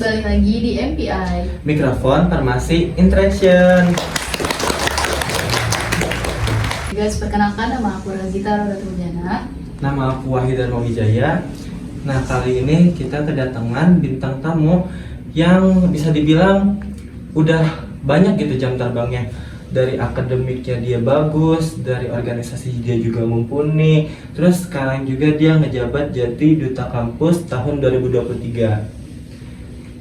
balik lagi di MPI Mikrofon Farmasi Interaction. Guys, perkenalkan nama aku Razita Rodatujana. Nama aku Wahid Dharma Wijaya. Nah, kali ini kita kedatangan bintang tamu yang bisa dibilang udah banyak gitu jam terbangnya. Dari akademiknya dia bagus, dari organisasi dia juga mumpuni. Terus sekarang juga dia ngejabat jadi duta kampus tahun 2023.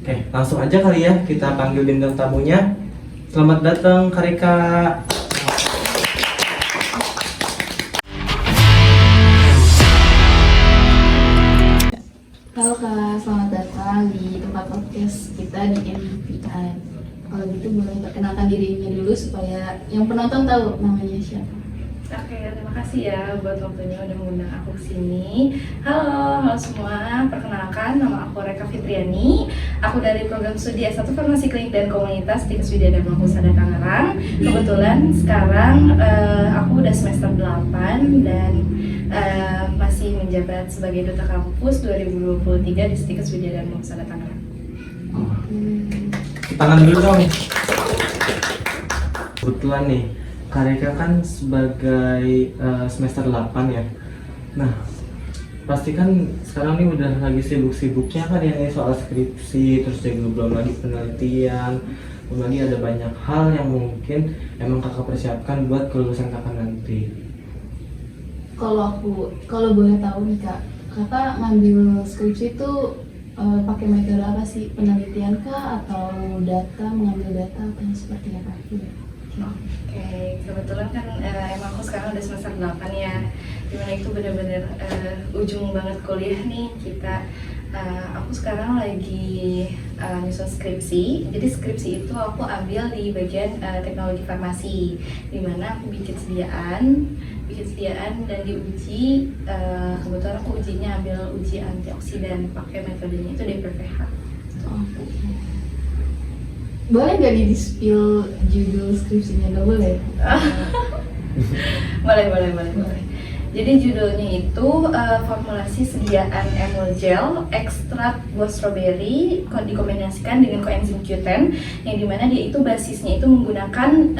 Oke, langsung aja kali ya kita panggil bintang tamunya. Selamat datang Karika. Halo Kak, selamat datang di tempat podcast kita di MPI. Kalau gitu boleh perkenalkan dirinya dulu supaya yang penonton tahu namanya siapa. Oke, terima kasih ya buat waktunya udah mengundang aku ke sini. Halo semua, perkenalkan nama aku Reka Fitriani. Aku dari program studi S1 Farmasi Klinik dan Komunitas di Keswidia Dharma Husada Tangerang. Kebetulan sekarang aku udah semester 8 dan masih menjabat sebagai duta kampus 2023 di Stikes Widya Dharma Husada Tangerang. Tangan dulu dong. Kebetulan nih, Karika kan sebagai semester 8 ya. Nah, pasti kan sekarang nih udah lagi sibuk-sibuknya kan ya nih soal skripsi, terus juga belum lagi penelitian, belum lagi ada banyak hal yang mungkin emang kakak persiapkan buat kelulusan kakak nanti. Kalau boleh tahu nih Kak, kakak ngambil skripsi itu pakai metode apa sih? Penelitian kah atau mengambil data atau seperti apa? Oke, kebetulan kan emang aku sekarang udah semester 8 ya, dimana itu bener-bener ujung banget kuliah nih kita. Aku sekarang lagi nyusun skripsi. Jadi skripsi itu aku ambil di bagian teknologi farmasi, dimana aku bikin sediaan dan diuji. Kebetulan aku ujinya ambil uji antioksidan, pakai metodenya itu DPPH. Boleh gak di-spill judul skripsinya? Gak boleh? Boleh. Jadi judulnya itu formulasi sediaan emul gel ekstrak buah stroberi dikombinasikan dengan koenzim Q10, yang dimana dia itu basisnya itu menggunakan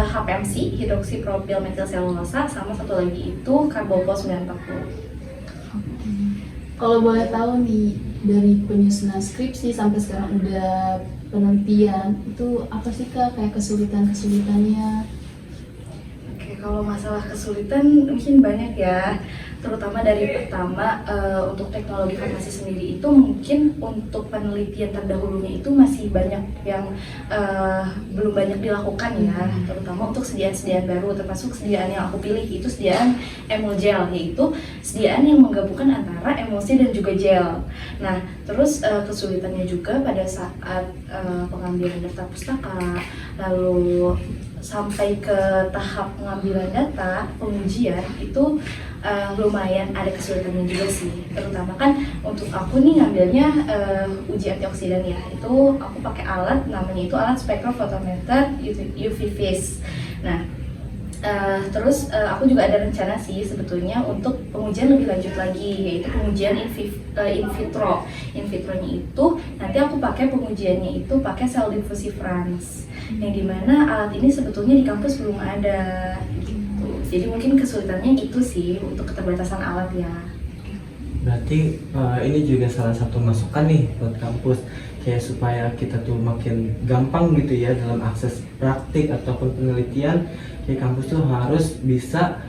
HPMC, hidroksipropil metil selulosa, sama satu lagi itu karbopos 940. Kalau boleh tahu nih, dari penyusunan skripsi sampai sekarang udah penelitian, itu apa sih Kak kayak kesulitannya? Kalau masalah kesulitan mungkin banyak ya, terutama dari pertama untuk teknologi farmasi sendiri itu mungkin untuk penelitian terdahulunya itu masih banyak yang belum banyak dilakukan ya, terutama untuk sediaan-sediaan baru, termasuk sediaan yang aku pilih itu sediaan emul gel, yaitu sediaan yang menggabungkan antara emulsi dan juga gel. Nah, terus kesulitannya juga pada saat pengambilan daftar pustaka, lalu sampai ke tahap pengambilan data, pengujian itu lumayan ada kesulitannya juga sih. Terutama kan untuk aku nih ngambilnya uji antioksidan ya, itu aku pakai alat namanya itu alat spektrofotometer UV phase. Nah, terus aku juga ada rencana sih sebetulnya untuk pengujian lebih lanjut lagi, yaitu pengujian in vitro. In vitronya itu nanti aku pakai pengujiannya itu pakai sel difusi France, yang dimana alat ini sebetulnya di kampus belum ada gitu. Jadi mungkin kesulitannya itu sih untuk keterbatasan alat ya. Berarti ini juga salah satu masukan nih buat kampus, kayak supaya kita tuh makin gampang gitu ya dalam akses praktik ataupun penelitian. Kayak kampus tuh harus bisa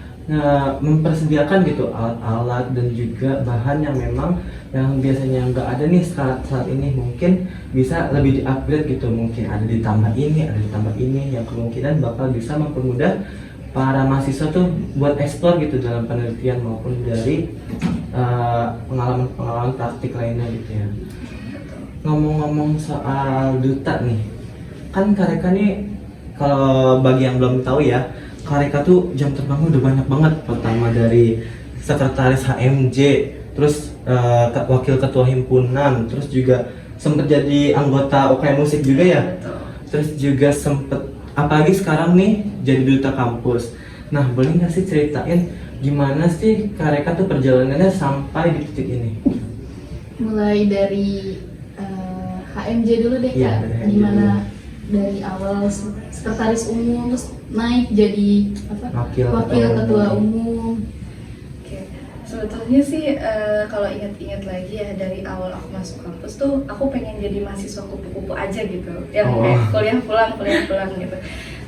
mempersediakan gitu alat-alat dan juga bahan yang memang yang biasanya nggak ada nih saat ini, mungkin bisa lebih di-upgrade gitu, mungkin ada ditambah ini yang kemungkinan bakal bisa mempermudah para mahasiswa tuh buat eksplor gitu dalam penelitian maupun dari pengalaman praktik lainnya gitu ya. Ngomong-ngomong soal duta nih, kan Karika nih, kalau bagi yang belum tahu ya, Karika tuh jam terbangnya udah banyak banget. Pertama dari sekretaris HMJ, terus wakil ketua himpunan, terus juga sempet jadi anggota UKM musik juga ya. Terus juga sempet, apalagi sekarang nih jadi duta kampus. Nah, boleh nggak sih ceritain gimana sih Karika tuh perjalanannya sampai di titik ini? Mulai dari HMJ dulu deh Iya, Kak, dari HMJ gimana dari awal sekretaris umum terus naik jadi apa? Wakil ketua umum. Oke, sebetulnya sih kalau ingat-ingat lagi ya dari awal aku masuk kampus tuh aku pengen jadi mahasiswa kupu-kupu aja gitu, yang kayak kuliah pulang gitu.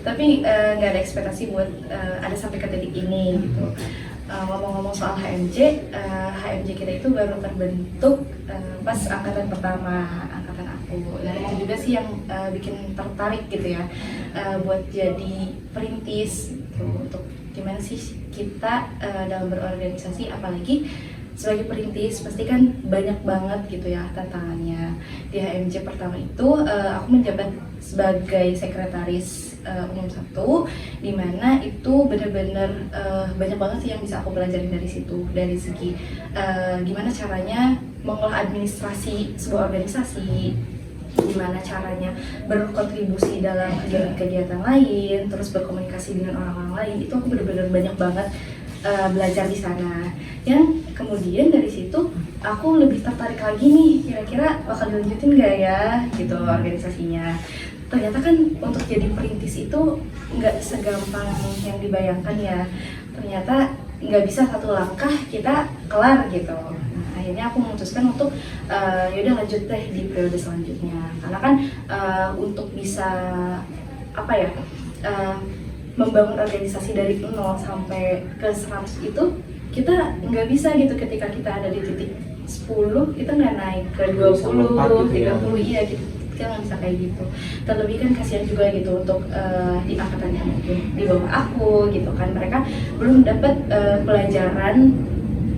Tapi nggak ada ekspektasi buat ada sampai ke titik ini gitu. Ngomong-ngomong soal HMJ, HMJ kita itu baru terbentuk pas angkatan pertama, angkatan aku. Nah itu juga sih yang bikin tertarik gitu ya, buat jadi perintis gitu. Untuk gimana sih kita dalam berorganisasi, apalagi sebagai perintis pasti kan banyak banget gitu ya tantangannya. Di HMJ pertama itu aku menjabat sebagai sekretaris umum 1, dimana itu benar-benar banyak banget sih yang bisa aku pelajarin dari situ, dari segi gimana caranya mengolah administrasi sebuah organisasi, gimana caranya berkontribusi dalam kegiatan-kegiatan lain, terus berkomunikasi dengan orang-orang lain. Itu aku benar-benar banyak banget belajar di sana. Yang kemudian dari situ aku lebih tertarik lagi nih, kira-kira bakal dilanjutin nggak ya gitu organisasinya. Ternyata kan untuk jadi perintis itu nggak segampang yang dibayangkan ya. Ternyata nggak bisa satu langkah kita kelar gitu. Nah, akhirnya aku memutuskan untuk yaudah lanjut deh di periode selanjutnya. Karena kan untuk bisa apa ya, membangun organisasi dari 0 sampai ke 100 itu kita nggak bisa gitu ketika kita ada di titik 10 kita nggak naik ke 20, 30, iya gitu, kita nggak bisa kayak gitu. Terlebih kan kasihan juga gitu untuk di angkatan yang mungkin di bawah aku gitu kan, mereka belum dapat pelajaran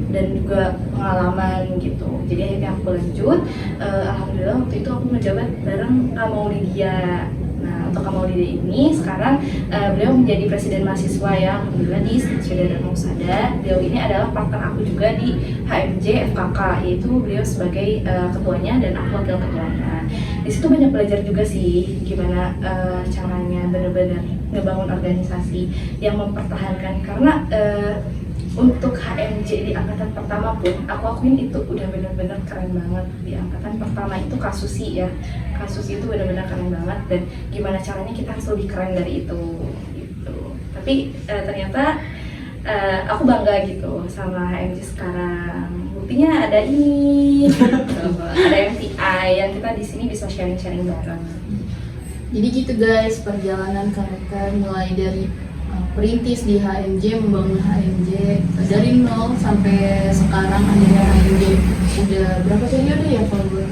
dan juga pengalaman gitu. Jadi akhirnya aku lanjut, alhamdulillah waktu itu aku menjabat bareng Kak Maulidia. Nah, untuk Kak Maulidia ini sekarang beliau menjadi presiden mahasiswa ya, alhamdulillah di Syeda dan Mausada. Beliau ini adalah partner aku juga di HMJ FKK, yaitu beliau sebagai ketuanya dan aku wakil ketuanya. Di situ banyak belajar juga sih gimana caranya benar-benar ngebangun organisasi yang mempertahankan, karena untuk HMJ di angkatan pertama pun aku akuin itu udah benar-benar keren banget. Di angkatan pertama itu Kasusi ya, Kasusi itu benar-benar keren banget, dan gimana caranya kita harus lebih keren dari itu gitu. Tapi ternyata aku bangga gitu sama HMJ sekarang. Buktinya ada ini ada MTI yang kita di sini bisa sharing-sharing bareng. Jadi gitu guys perjalanan Kaneka mulai dari perintis di HMJ, membangun HMJ dari 0 sampai sekarang akhirnya HMJ udah berapa periode ya kalau gue?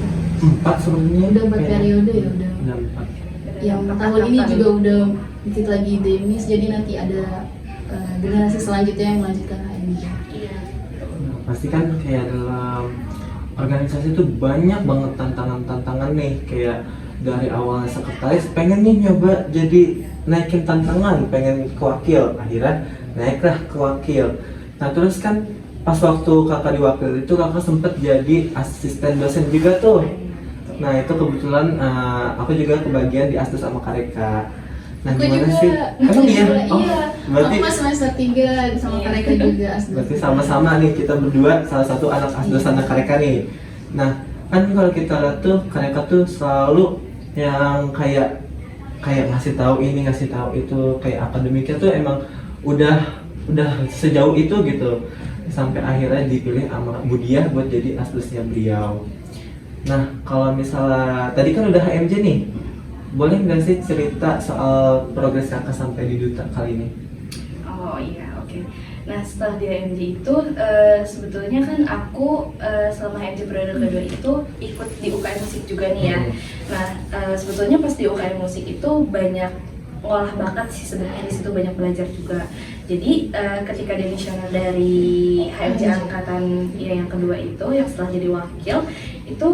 4 sebenarnya. Udah 4 periode ya udah. Udah 4. Yang tahun ini juga udah dikit lagi demis, jadi nanti ada generasi selanjutnya yang melanjutkan HMJ. Iya. Pasti kan kayak dalam organisasi itu banyak banget tantangan-tantangan nih, kayak dari awalnya sekretaris pengen nih nyoba jadi naikin tantangan, pengen ke wakil, akhirnya naiklah ke wakil. Nah terus kan pas waktu kakak di wakil itu kakak sempet jadi asisten dosen juga tuh. Nah itu kebetulan aku juga kebagian di asdos sama Kareka. Nah Aku gimana juga, sih? Emang iya? Oh, iya. berarti Aku pas semester 3 sama Kaneka juga asdos. berarti sama-sama nih kita berdua salah satu anak asdos sama Kareka nih. Nah kan kalau kita lihat tuh Kareka tuh selalu yang kayak ngasih tahu ini, ngasih tahu itu, kayak akademiknya tuh emang udah sejauh itu gitu, sampai akhirnya dipilih sama Budiah buat jadi asdosnya beliau. Nah kalau misalnya tadi kan udah HMJ nih, boleh nggak sih cerita soal progres kakak sampai di duta kali ini? Oh iya, oke. Nah setelah di HMJ itu sebetulnya kan aku selama HMJ periode kedua itu ikut di UKM musik juga nih ya. Nah sebetulnya pas di UKM musik itu banyak ngolah bakat sih sebenarnya, di situ banyak belajar juga. Jadi ketika demisioner dari HMJ angkatan ya yang kedua itu, yang setelah jadi wakil itu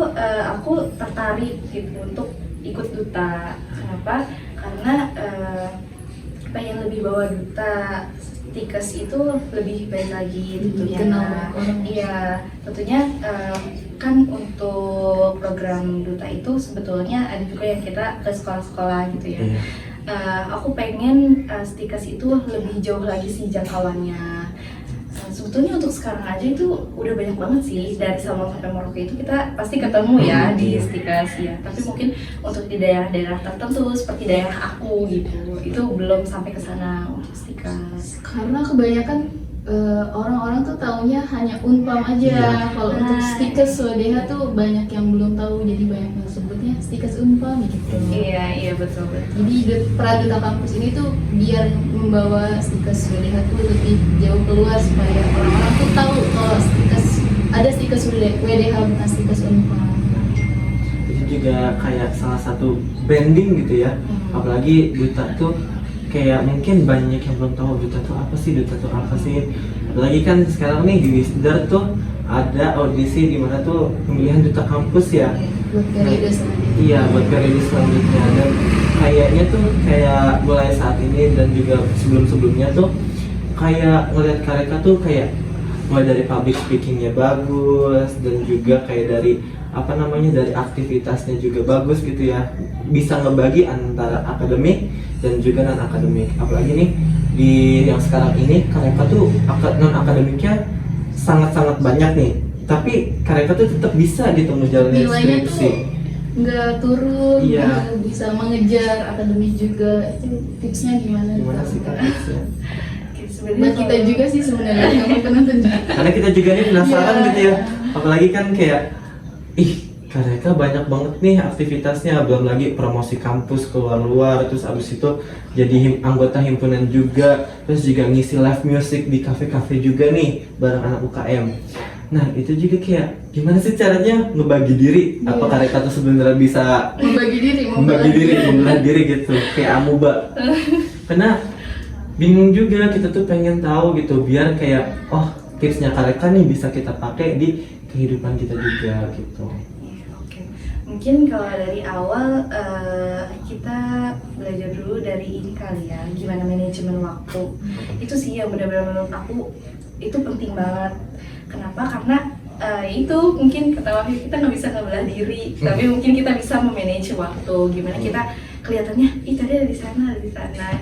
aku tertarik gitu untuk ikut duta. Kenapa? Karena pengen lebih bawa duta Tikes itu lebih baik lagi tentunya. Iya, tentunya kan untuk program duta itu sebetulnya ada juga yang kita ke sekolah-sekolah gitu ya. Aku pengen Tikes itu lebih jauh lagi sih jangkauannya. Sebetulnya sebetulnya untuk sekarang aja itu udah banyak banget sih, dari Sabang sampai Merauke itu kita pasti ketemu ya di Stikas ya. Tapi mungkin untuk di daerah-daerah tertentu seperti daerah aku gitu, itu belum sampai ke sana untuk Stikas. Karena kebanyakan orang-orang tuh taunya hanya Unpam aja. Iya. Kalau untuk Stikas WDH tuh banyak yang belum tahu, jadi banyak yang sebutnya Stikas Unpam gitu. Iya betul. Jadi peran duta kampus ini tuh biar membawa Stikas WDH tuh lebih jauh keluar supaya orang-orang tuh tahu kalau ada Stikas WDH bukan Stikas Unpam. Itu juga kayak salah satu branding gitu ya. Apalagi duta tuh kayak mungkin banyak yang belum tahu duta tuh apa sih. Apalagi kan sekarang nih di Wisdar tuh ada audisi di mana tuh pemilihan duta kampus ya. Buat periode selanjutnya. Iya, buat periode selanjutnya. Dan kayaknya tuh kayak mulai saat ini dan juga sebelum-sebelumnya tuh kayak ngeliat mereka tuh kayak mulai dari public speakingnya bagus, dan juga kayak dari dari aktivitasnya juga bagus gitu ya, bisa ngebagi antara akademik dan juga non akademik. Apalagi nih di yang sekarang ini mereka tuh non akademiknya sangat-sangat banyak nih, tapi mereka tuh tetap bisa gitu ngejalanin Nilainya skripsi. tuh nggak turun, Iya. bisa mengejar akademik juga. Itu tipsnya gimana? Gimana sih Kak tipsnya? Buat kita juga sih sebenarnya, kamu penonton juga. Karena kita juga nih penasaran gitu ya, apalagi kan kayak mereka banyak banget nih aktivitasnya, belum lagi promosi kampus keluar-luar, terus abis itu jadi anggota himpunan juga, terus juga ngisi live music di kafe-kafe juga nih bareng anak UKM. Nah itu juga kayak gimana sih caranya ngebagi diri? Apakah mereka tuh sebenarnya bisa Membagi diri, membelah diri gitu kayak amuba? Karena bingung juga, kita tuh pengen tahu gitu biar kayak tipsnya mereka nih bisa kita pakai di kehidupan kita juga gitu. Mungkin kalau dari awal kita belajar dulu dari ini kali ya, gimana manajemen waktu. Itu sih yang benar-benar menurut aku itu penting banget. Kenapa? Karena itu mungkin kata Wahyu, kita nggak bisa ngebelah diri, tapi mungkin kita bisa memanage waktu. Gimana kita kelihatannya, tadi ada di sana,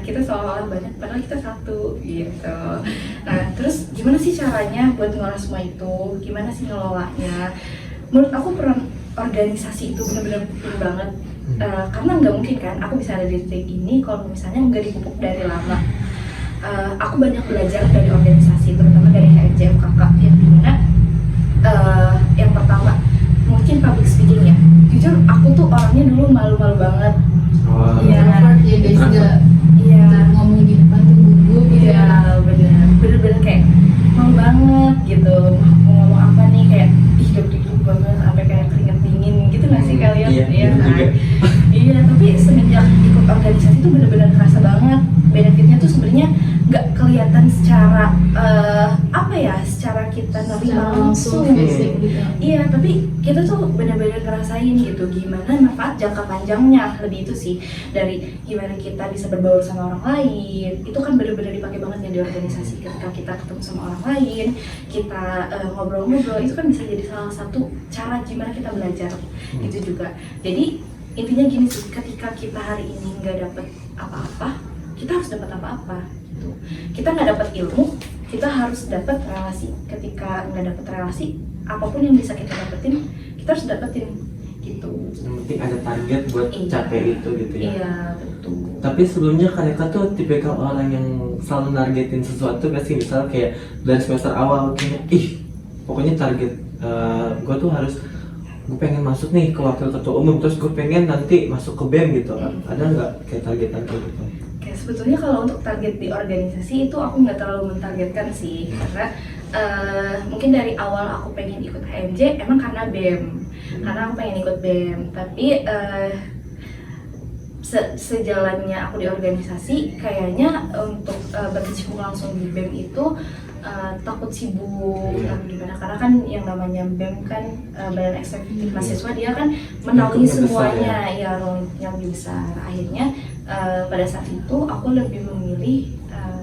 kita seolah-olah banyak, padahal kita satu gitu. Nah terus gimana sih caranya buat ngolah semua itu? Gimana sih ngelolanya? Menurut aku peran organisasi itu benar-benar penting banget. Karena nggak mungkin kan aku bisa ada di titik ini kalau misalnya nggak dipupuk dari lama. Aku banyak belajar dari organisasi, terutama dari HMJ FKK yang dimana yang pertama mungkin public speaking ya. Jujur aku tuh orangnya dulu malu-malu banget. Iya guys, nggak ngomong di depan tuh gugup gitu ya. Bener-bener kayak malu banget gitu. Mau ngomong apa nih kayak deg-degan banget sampai kayak keringet dingin gitu nggak sih kalian? Iya Kan? Iya, tapi semenjak ikut organisasi tuh bener-bener kerasa banget benefitnya tuh sebenarnya nggak kelihatan secara secara kita nerima langsung fisik gitu. Iya, tapi kita tuh benar-benar ngerasain gitu gimana manfaat jangka panjangnya. Lebih itu sih, dari gimana kita bisa berbaur sama orang lain. Itu kan benar-benar dipakai banget ya di organisasi. Ketika kita ketemu sama orang lain, kita ngobrol-ngobrol, itu kan bisa jadi salah satu cara gimana kita belajar. Itu juga. Jadi intinya gini sih, ketika kita hari ini nggak dapet apa-apa, kita harus dapat apa-apa gitu. Kita nggak dapat ilmu, kita harus dapat relasi. Ketika nggak dapat relasi, apapun yang bisa kita dapetin, kita harus dapetin gitu. Yang penting ada target buat capai itu gitu ya. Iya, betul. Tapi sebelumnya Kaneka tuh tipikal orang yang selalu nargetin sesuatu gak sih? Misal kayak dari semester awal kayak pokoknya target gue tuh harus, gue pengen masuk nih ke wakil ketua umum, terus gue pengen nanti masuk ke BEM gitu. Ada nggak kayak targetan kayak gitu? Kayak sebetulnya kalau untuk target di organisasi itu aku nggak terlalu mentargetkan sih, karena mungkin dari awal aku pengen ikut HMJ emang karena BEM, karena aku pengen ikut BEM. Tapi sejalannya aku di organisasi, kayaknya untuk berkecimpung langsung di BEM itu takut sibuk atau gimana, karena kan yang namanya BEM kan badan eksekutif mahasiswa, dia kan menaungi semuanya ya, role yang lebih besar. Akhirnya pada saat itu aku lebih memilih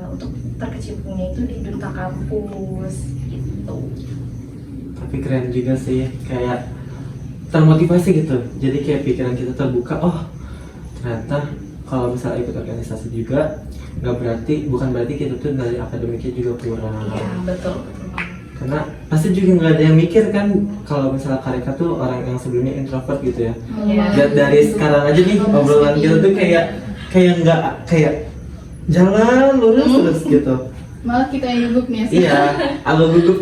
untuk terkecimpungnya itu di duta kampus gitu. Tapi keren juga sih, kayak termotivasi gitu. Jadi kayak pikiran kita terbuka, ternyata kalau misalnya ikut organisasi juga bukan berarti kita tuh dari akademiknya juga kurang. Iya, betul. karena pasti juga nggak ada yang mikir kan kalau misalnya Karika tuh orang yang sebelumnya introvert gitu ya. Iya. Dari sekarang aja nih obrolan kita tuh kayak nggak kayak jalan lurus terus gitu. Malah kita yang gugup nih. Iya, agak gugup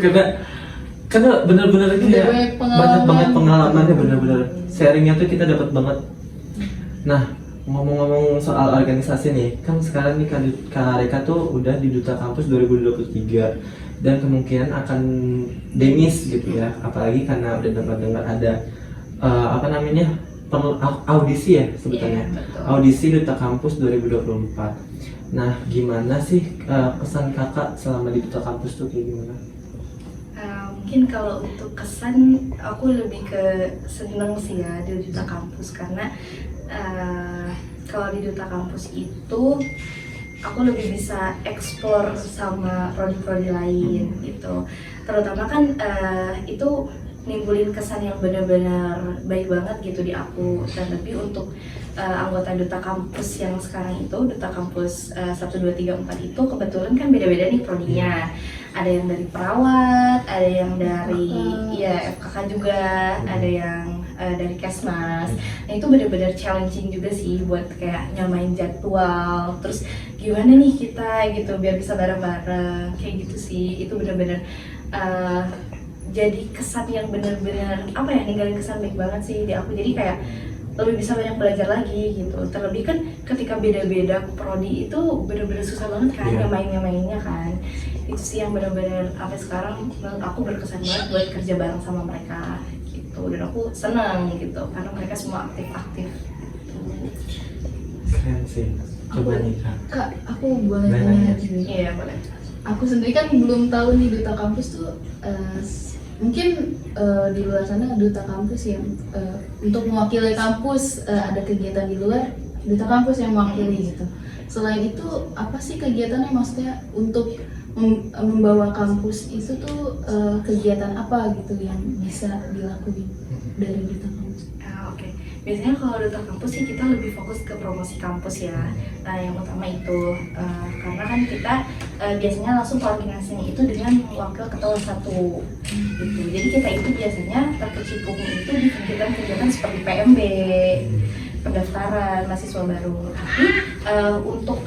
karena benar-benar kayak banyak banget pengalamannya, benar-benar sharingnya tuh kita dapat banget. Nah, ngomong-ngomong soal organisasi nih, kan sekarang nih Kak Reka tuh udah di Duta Kampus 2023 dan kemungkinan akan demis gitu ya, apalagi karena udah dengar ada audisi ya sebutannya, Iya, betul. audisi Duta Kampus 2024. Nah, gimana sih kesan kakak selama di Duta Kampus tuh kayak gimana? Mungkin kalau untuk kesan aku lebih ke seneng sih ya di Duta Kampus, karena kalau di Duta Kampus itu aku lebih bisa explore sama prodi-prodi lain gitu. Terutama kan itu nimbulin kesan yang benar-benar baik banget gitu di aku. Dan lebih untuk anggota Duta Kampus yang sekarang itu, Duta Kampus 1, 2, 3, 4 itu kebetulan kan beda-beda nih prodinya. Ada yang dari perawat, ada yang dari FKK juga, ada yang dari Kesmas. Nah itu benar-benar challenging juga sih buat kayak nyamain jadwal. Terus gimana nih kita gitu biar bisa bareng-bareng kayak gitu sih. Itu benar-benar jadi kesan yang benar-benar ninggalin kesan baik banget sih di aku. Jadi kayak lebih bisa banyak belajar lagi gitu. Terlebih kan ketika beda-beda prodi itu benar-benar susah banget kan nyamainnya kan. Itu sih yang benar-benar sampai sekarang menurut aku berkesan banget buat kerja bareng sama mereka gitu. Dan aku senang gitu karena mereka semua aktif-aktif. Keren sih. Coba nih Kak. Aku boleh tanya juga. Iya boleh. Aku sendiri kan belum tahu nih Duta Kampus tuh mungkin di luar sana Duta Kampus yang untuk mewakili kampus ada kegiatan di luar Duta Kampus yang mewakili gitu. Selain itu apa sih kegiatannya, maksudnya untuk membawa kampus itu tuh kegiatan apa gitu yang bisa dilakuin dari Duta Kampus? Oke. Biasanya kalau Duta Kampus sih kita lebih fokus ke promosi kampus ya. Nah yang utama itu karena kan kita biasanya langsung koordinasinya itu dengan wakil ketua 1 gitu. Jadi kita itu biasanya terkecimpungnya itu di kegiatan-kegiatan seperti PMB, pendaftaran mahasiswa baru. Tapi untuk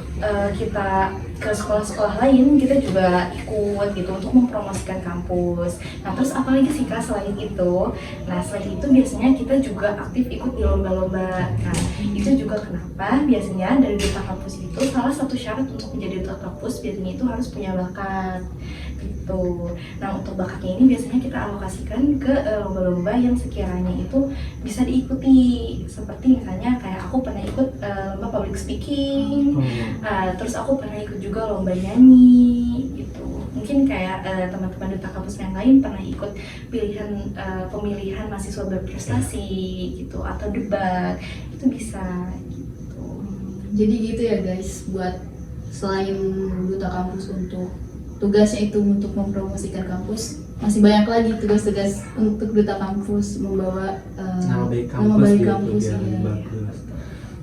kita ke sekolah-sekolah lain kita juga ikut gitu untuk mempromosikan kampus. Nah terus apalagi sih Kak selain itu? Nah selain itu biasanya kita juga aktif ikut di lomba-lomba. Nah itu juga kenapa biasanya dari Duta Kampus itu salah satu syarat untuk menjadi Duta Kampus biasanya itu harus punya bakat gitu. Nah untuk bakatnya ini biasanya kita alokasikan ke lomba-lomba yang sekiranya itu bisa diikuti. Seperti misalnya kayak aku pernah ikut lomba public speaking, terus aku pernah ikut juga lomba nyanyi gitu. Mungkin kayak teman-teman Duta Kampus yang lain pernah ikut pemilihan mahasiswa berprestasi gitu atau debat, itu bisa gitu. Jadi gitu ya guys, buat selain Duta Kampus untuk tugasnya itu untuk mempromosikan kampus, masih banyak lagi tugas-tugas untuk Duta Kampus membawa nama baik kampus gitu, biar bagus.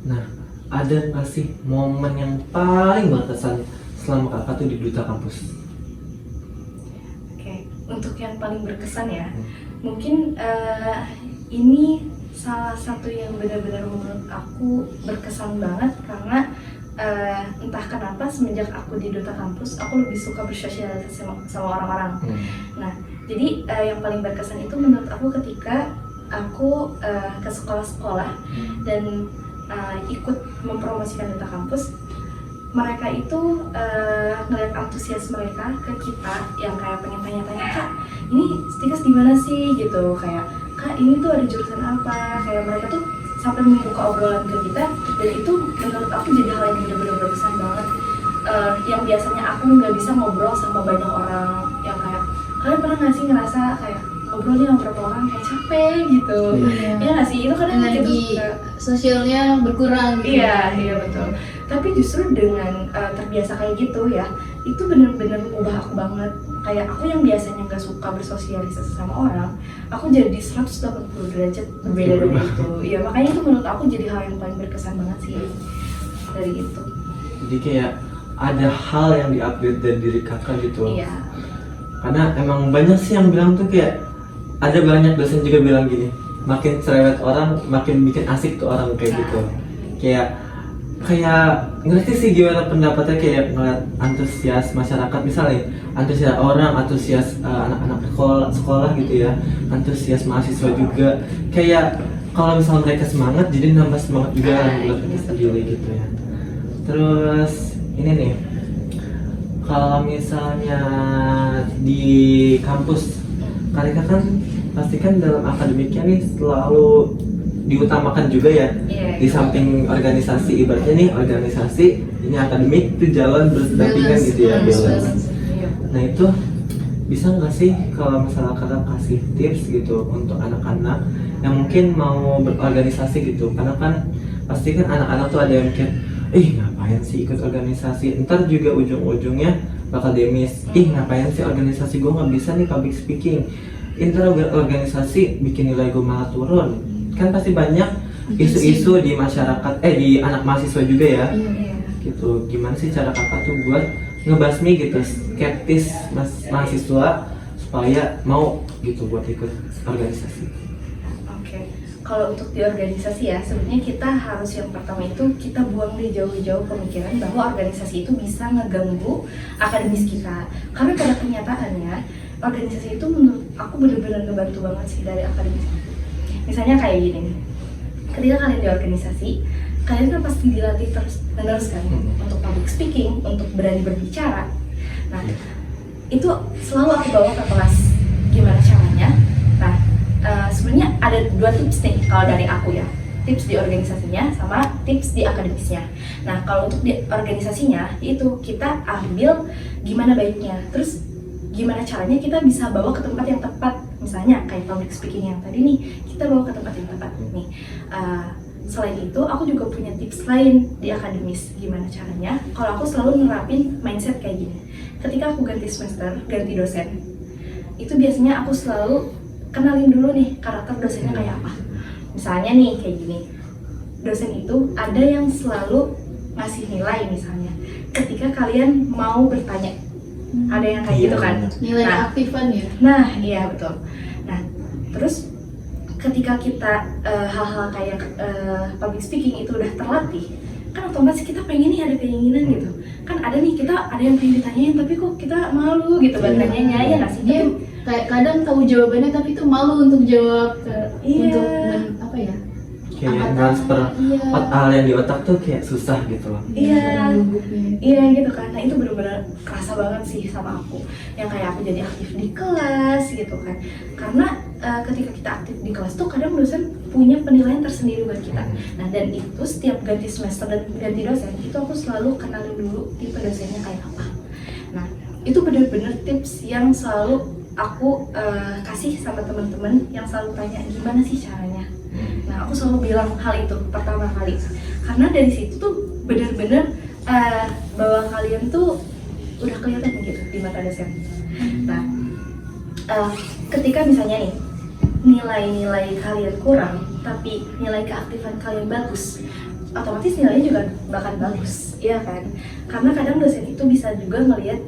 Nah, ada nggak sih momen yang paling berkesan selama kakak tuh di Duta Kampus? Oke, untuk yang paling berkesan ya, mungkin ini salah satu yang benar-benar menurut aku berkesan banget karena entah kenapa semenjak aku di Duta Kampus aku lebih suka bersosialisasi sama orang-orang. Nah, jadi yang paling berkesan itu menurut aku ketika aku ke sekolah-sekolah dan ikut mempromosikan Duta Kampus. Mereka itu ngeliat antusias mereka ke kita yang kayak pengen tanya-tanya, Kak, ini Stikas di mana sih gitu, kayak Kak ini tuh ada jurusan apa, kayak mereka tuh sampai membuka obrolan ke kita. Dan itu menurut aku jadi hal yang benar-benar berkesan banget. Yang biasanya aku nggak bisa ngobrol sama banyak orang, yang kayak kalian pernah nggak sih ngerasa kayak ngobrolnya sama beberapa orang kayak capek gitu. Ya nggak sih, itu kadang energi sosialnya berkurang gitu. Iya betul. Tapi justru dengan terbiasa kayak gitu ya, itu benar-benar mengubah aku banget. Kayak aku yang biasanya nggak suka bersosialisasi sama orang, aku jadi 180 derajat berbeda dari itu. Iya, makanya itu menurut aku jadi hal yang paling berkesan banget sih dari itu. Jadi kayak ada hal yang di-upgrade dari diri kakak gitu. Iya. Karena emang banyak sih yang bilang tuh kayak, ada banyak dosen juga bilang gini, makin cerewet orang makin bikin asik tuh orang kayak gitu. Kayak ngerti sih gimana pendapatnya, kayak ngeliat antusias masyarakat, misalnya antusias orang, antusias anak-anak sekolah gitu ya, antusias mahasiswa juga. Kayak kalau misalnya mereka semangat, jadi nambah semangat juga buat kita sendiri gitu ya. Terus ini nih, kalau misalnya di kampus, kalian kan pastikan dalam akademiknya nih selalu diutamakan juga ya. Iya, Di samping organisasi, ibaratnya nih organisasi, ini akademik itu jalan berdampingan Balance, gitu ya, balance, balance. balance. Iya. Nah itu bisa nggak sih kalau misalnya kalian kasih tips gitu untuk anak-anak yang mungkin mau berorganisasi gitu, karena kan pasti kan anak-anak tuh ada yang mikir, ngapain sih ikut organisasi, ntar juga ujung-ujungnya bakal demis. Ngapain sih organisasi, gue nggak bisa nih public speaking, ntar organisasi bikin nilai gue malah turun. Kan pasti banyak isu-isu di masyarakat, di anak mahasiswa juga ya. Iya. Gitu, gimana sih cara kakak tuh buat ngebasmi gitu skeptis mahasiswa supaya mau gitu buat ikut organisasi? Oke, kalau untuk di organisasi ya, sebenarnya kita harus yang pertama itu kita buang deh jauh-jauh pemikiran bahwa organisasi itu bisa ngeganggu akademis kita. Karena pada kenyataannya, organisasi itu menurut aku benar-benar ngebantu banget sih dari akademis. Misalnya kayak gini, ketika kalian di organisasi, kalian kan pasti dilatih terus-menerus kan untuk public speaking, untuk berani berbicara. Nah, itu selalu aku bawa ke kelas. Gimana caranya? Nah, sebenarnya ada 2 tips nih kalau dari aku ya. Tips di organisasinya sama tips di akademisnya. Nah, kalau untuk di organisasinya itu kita ambil gimana baiknya. Terus gimana caranya kita bisa bawa ke tempat yang tepat. Misalnya kayak public speaking yang tadi nih, kita bawa ke tempat yang tepat nih. Selain itu, aku juga punya tips lain di akademis. Gimana caranya? Kalau aku selalu nerapin mindset kayak gini. Ketika aku ganti semester, ganti dosen, itu biasanya aku selalu kenalin dulu nih karakter dosennya kayak apa. Misalnya nih kayak gini, dosen itu ada yang selalu ngasih nilai misalnya. Ketika kalian mau bertanya, ada yang kayak gitu kan? Nilai Nah, aktifan ya. Nah, iya betul. Nah, terus ketika kita hal-hal kayak public speaking itu udah terlatih, kan otomatis kita pengen nih ada keinginan gitu. Kan ada nih kita ada yang pengen ditanyain tapi kok kita malu gitu buat nanyanya ya nggak sih? Dia kayak kadang tahu jawabannya tapi tuh malu untuk jawab Iya. untuk apa ya? Kayak Angkat transfer tangan, iya. hal yang di otak tuh kayak susah gitu loh. Iya. Gugupnya. Iya gitu kan, nah itu benar-benar kerasa banget sih sama aku. Yang kayak aku jadi aktif di kelas gitu kan. Karena ketika kita aktif di kelas tuh kadang dosen punya penilaian tersendiri buat kita. Nah dan itu setiap ganti semester dan ganti dosen, itu aku selalu kenalin dulu tipe dosennya kayak apa. Nah itu benar-benar tips yang selalu aku kasih sama teman-teman yang selalu tanya gimana sih caranya. Nah aku selalu bilang hal itu pertama kali. Karena dari situ tuh benar-benar bahwa kalian tuh udah kelihatan gitu di mata dosen. Nah, ketika misalnya nih nilai-nilai kalian kurang, tapi nilai keaktifan kalian bagus, otomatis nilainya juga bakal bagus, ya kan? Karena kadang dosen itu bisa juga ngelihat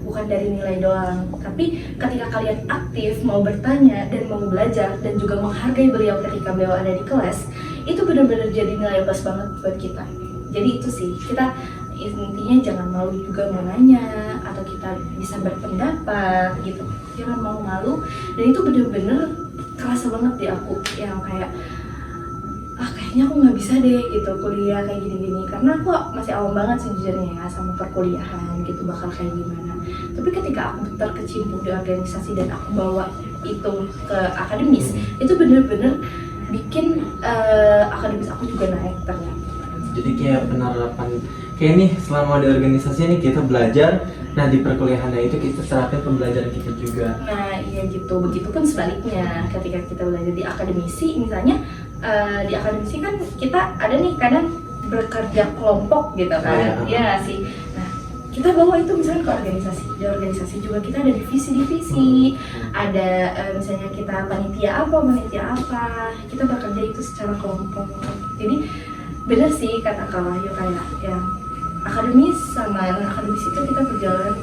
bukan dari nilai doang, tapi ketika kalian aktif mau bertanya dan mau belajar dan juga menghargai beliau ketika beliau ada di kelas, itu benar-benar jadi nilai plus banget buat kita. Jadi itu sih, kita intinya jangan malu juga mau nanya atau kita bisa berpendapat gitu, jangan mau malu. Dan itu bener-bener kerasa banget di aku yang kayak kayaknya aku nggak bisa deh gitu kuliah kayak gini-gini, karena aku masih awam banget sejujurnya ya sama perkuliahan gitu bakal kayak gimana. Tapi ketika aku terkecimpung di organisasi dan aku bawa itu ke akademis, itu bener-bener bikin akademis aku juga naik ternyata. Jadi kayak penerapan, kayak nih selama di organisasi nih kita belajar, nah di perkuliahannya itu kita terapin pembelajaran kita juga. Nah iya gitu, begitupun sebaliknya ketika kita belajar di akademisi misalnya, di akademisi kan kita ada nih kadang bekerja kelompok gitu kan, ya nggak sih? Nah kita bawa itu misalnya ke organisasi, di organisasi juga kita ada divisi-divisi, ada misalnya kita panitia apa, kita bekerja itu secara kelompok. Jadi bener sih kata Kak Wahyu kayak yang akademis sama non akademis itu kita berjalan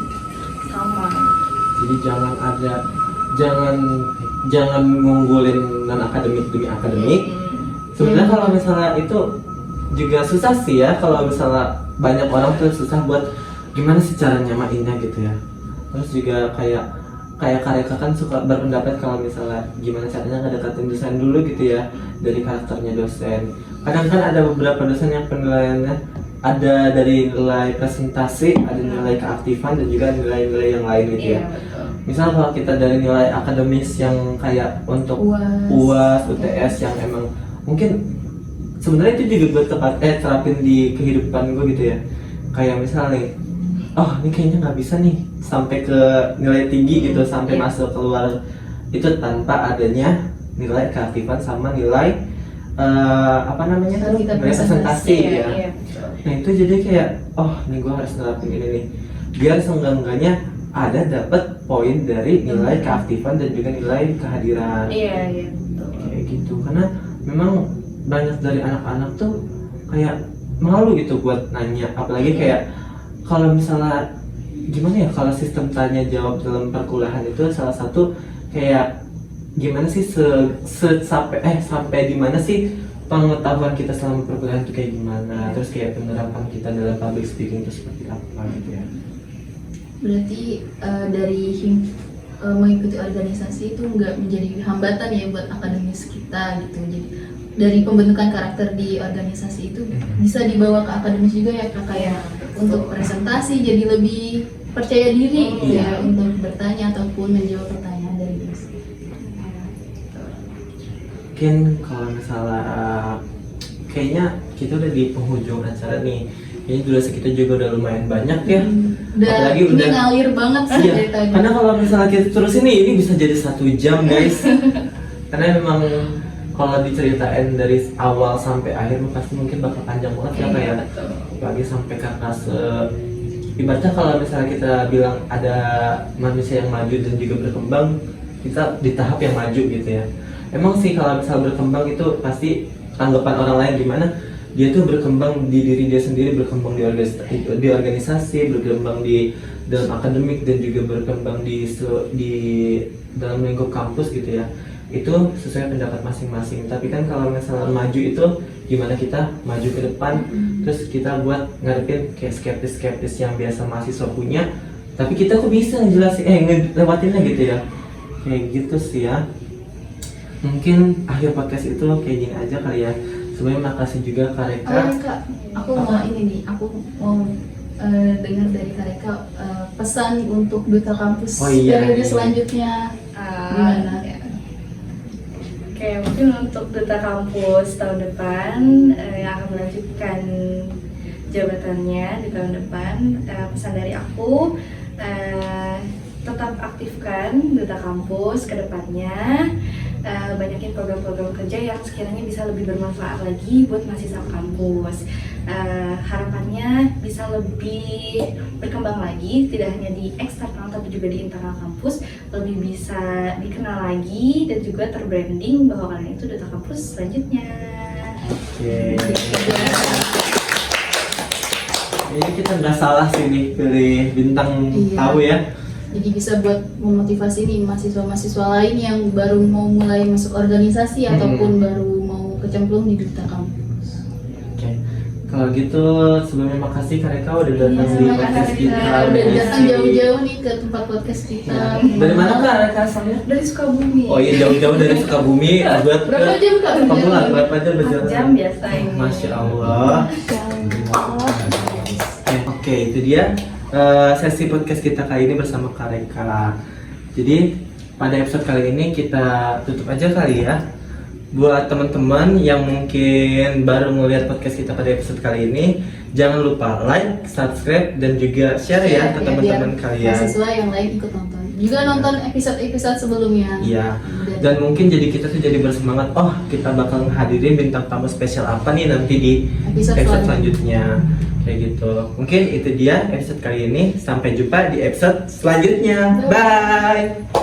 sama. Jadi jangan ngunggulin non akademik demi akademik. Sebenarnya kalau misalnya itu juga susah sih ya, kalau misalnya banyak orang tuh susah buat gimana sih cara nyamainnya gitu ya. Terus juga kayak Kareka kan suka berpendapat kalau misalnya gimana caranya ngedekatin dosen dulu gitu ya, dari karakternya dosen. Kadang kan ada beberapa dosen yang penilaiannya ada dari nilai presentasi, ada nilai keaktifan dan juga nilai-nilai yang lain gitu ya. Betul. Misal kalau kita dari nilai akademis yang kayak untuk UAS, UTS yang emang mungkin sebenarnya itu juga gue terapin di kehidupan gue gitu ya. Kayak misalnya oh ini kayaknya nggak bisa nih sampai ke nilai tinggi gitu, sampai masuk keluar itu tanpa adanya nilai keaktifan sama nilai nilai presentasi ya. Nah itu jadi kayak oh nih gue harus nerapin ini nih biar seenggak-enggaknya ada dapat poin dari nilai keaktifan dan juga nilai kehadiran. Iya. Kayak gitu, karena memang banyak dari anak-anak tuh kayak malu gitu buat nanya, apalagi kayak kalau misalnya gimana ya, kalau sistem tanya jawab dalam perkuliahan itu salah satu kayak gimana sih sampai di mana sih pengetahuan kita selama perkuliahan itu kayak gimana, terus kayak penerapan kita dalam public speaking itu seperti apa gitu ya. Berarti dari mengikuti organisasi itu nggak menjadi hambatan ya buat akademis kita gitu. Jadi dari pembentukan karakter di organisasi itu bisa dibawa ke akademis juga ya Kak, kayak untuk presentasi jadi lebih percaya diri ya untuk bertanya ataupun menjawab pertanyaan dari dosen. Mungkin kalau misalnya kayaknya kita udah di penghujung acara nih. Kayaknya durasi kita juga udah lumayan banyak ya. Apalagi udah ngalir banget sih dari tadi. Karena kalau misalnya kita terus ini bisa jadi 1 jam guys. Karena memang kalau diceritain dari awal sampai akhir pasti mungkin bakal panjang banget ya kayak apalagi sampai kakak ibaratnya kalau misalnya kita bilang ada manusia yang maju dan juga berkembang, kita di tahap yang maju gitu ya. Emang sih kalau misalnya berkembang itu pasti tanggapan orang lain gimana, dia tuh berkembang di diri dia sendiri, berkembang di organisasi, berkembang di dalam akademik dan juga berkembang di dalam lingkup kampus gitu ya. Itu sesuai pendapat masing-masing. Tapi kan kalau misalnya maju itu gimana kita maju ke depan, terus kita buat ngarepin kayak skeptis yang biasa mahasiswa punya, tapi kita kok bisa ngejelasin ngelewatinnya gitu ya. Kayak gitu sih ya. Mungkin akhir podcast itu kayak gini aja kali ya. Sebenarnya makasih juga Kak Reka. Kak, aku mau ini nih, aku mau dengar dari Kak Reka pesan untuk duta kampus periode selanjutnya gimana? Oke, mungkin untuk duta kampus tahun depan yang akan melanjutkan jabatannya di tahun depan, pesan dari aku tetap aktifkan duta kampus ke depannya, banyakin program-program kerja yang sekiranya bisa lebih bermanfaat lagi buat mahasiswa kampus. Harapannya bisa lebih berkembang lagi, tidak hanya di eksternal tapi juga di internal kampus, lebih bisa dikenal lagi dan juga terbranding bahwa kalian itu duta kampus selanjutnya. Oke. Ini kita nggak salah sih nih pilih bintang tamu ya. Jadi bisa buat memotivasi nih mahasiswa-mahasiswa lain yang baru mau mulai masuk organisasi ataupun baru mau kecemplung di duta kampus. Oke. Kalau gitu sebelumnya makasih Kak Reka udah datang di podcast kita. Udah datang jauh-jauh nih ke tempat podcast kita. Dari mana Kak Reka asalnya? Dari Sukabumi. Oh iya, jauh-jauh dari Sukabumi buat Berapa jam Kak? Pamulang, berapa jam berjalan? 4 jam biasa ini. Masya Allah. Oke, itu dia sesi podcast kita kali ini bersama Kak Reka. Jadi pada episode kali ini kita tutup aja kali ya. Buat teman-teman yang mungkin baru melihat podcast kita pada episode kali ini, jangan lupa like, subscribe, dan juga share ya ke teman-teman kalian. Mahasiswa yang lain ikut nonton. Juga nonton episode-episode sebelumnya. Iya. Dan mungkin jadi kita tuh jadi bersemangat. Oh, kita bakal menghadirin bintang tamu spesial apa nih nanti di episode selanjutnya. Kayak gitu. Mungkin itu dia episode kali ini. Sampai jumpa di episode selanjutnya. Bye.